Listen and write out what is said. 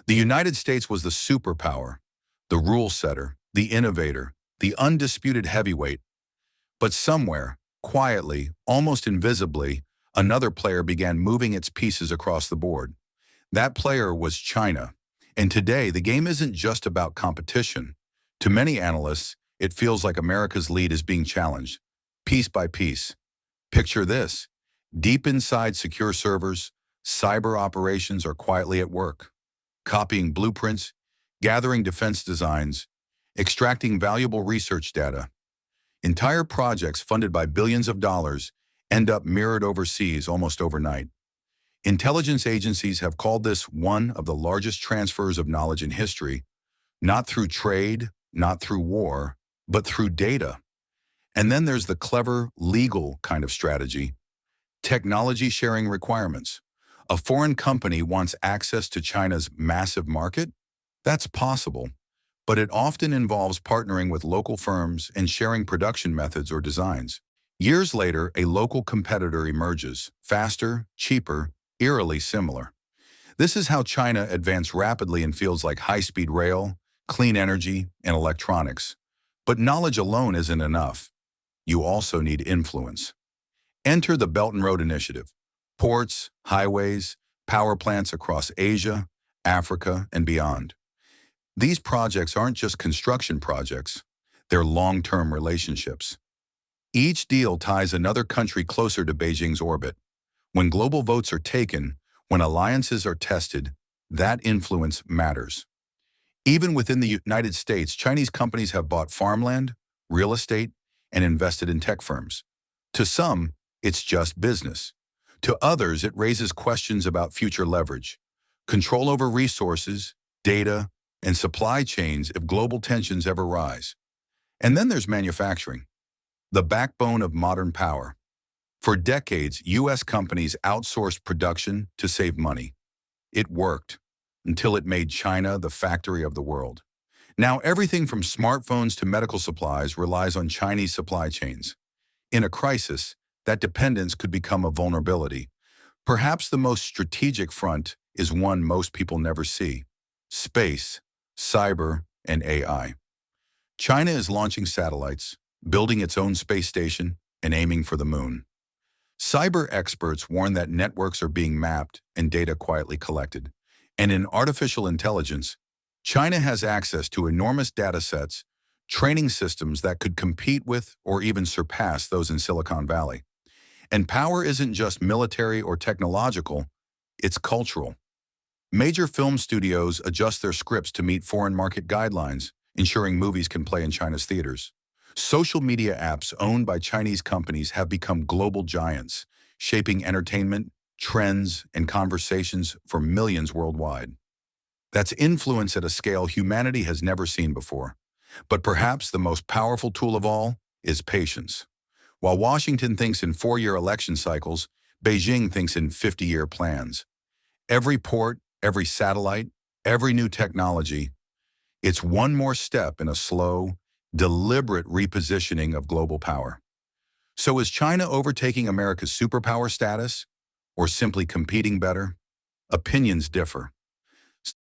The United States was the superpower, the rule setter, the innovator, the undisputed heavyweight. But somewhere, quietly, almost invisibly, another player began moving its pieces across the board. That player was China. And today, the game isn't just about competition. To many analysts, it feels like America's lead is being challenged, piece by piece. Picture this. Deep inside secure servers, cyber operations are quietly at work, copying blueprints, gathering defense designs, extracting valuable research data. Entire projects funded by billions of dollars end up mirrored overseas almost overnight. Intelligence agencies have called this one of the largest transfers of knowledge in history, not through trade, not through war, but through data. And then there's the clever, legal kind of strategy. Technology sharing requirements. A foreign company wants access to China's massive market? That's possible, but it often involves partnering with local firms and sharing production methods or designs. Years later, a local competitor emerges, faster, cheaper, eerily similar. This is how China advanced rapidly in fields like high-speed rail, clean energy, and electronics. But knowledge alone isn't enough. You also need influence. Enter the Belt and Road Initiative. Ports, highways, power plants across Asia, Africa, and beyond. These projects aren't just construction projects, they're long-term relationships. Each deal ties another country closer to Beijing's orbit. When global votes are taken, when alliances are tested, that influence matters. Even within the United States, Chinese companies have bought farmland, real estate, and invested in tech firms. To some, it's just business. To others, it raises questions about future leverage, control over resources, data, and supply chains if global tensions ever rise. And then there's manufacturing, the backbone of modern power. For decades, U.S. companies outsourced production to save money. It worked, until it made China the factory of the world. Now everything from smartphones to medical supplies relies on Chinese supply chains. In a crisis, that dependence could become a vulnerability. Perhaps the most strategic front is one most people never see: space, cyber, and AI. China is launching satellites, building its own space station, and aiming for the moon. Cyber experts warn that networks are being mapped and data quietly collected. And in artificial intelligence, China has access to enormous data sets, training systems that could compete with or even surpass those in Silicon Valley. And power isn't just military or technological, it's cultural. Major film studios adjust their scripts to meet foreign market guidelines, ensuring movies can play in China's theaters. Social media apps owned by Chinese companies have become global giants, shaping entertainment, trends, and conversations for millions worldwide. That's influence at a scale humanity has never seen before. But perhaps the most powerful tool of all is patience. While Washington thinks in 4-year election cycles, Beijing thinks in 50-year plans. Every port, every satellite, every new technology, it's one more step in a slow, deliberate repositioning of global power. So is China overtaking America's superpower status, or simply competing better? Opinions differ.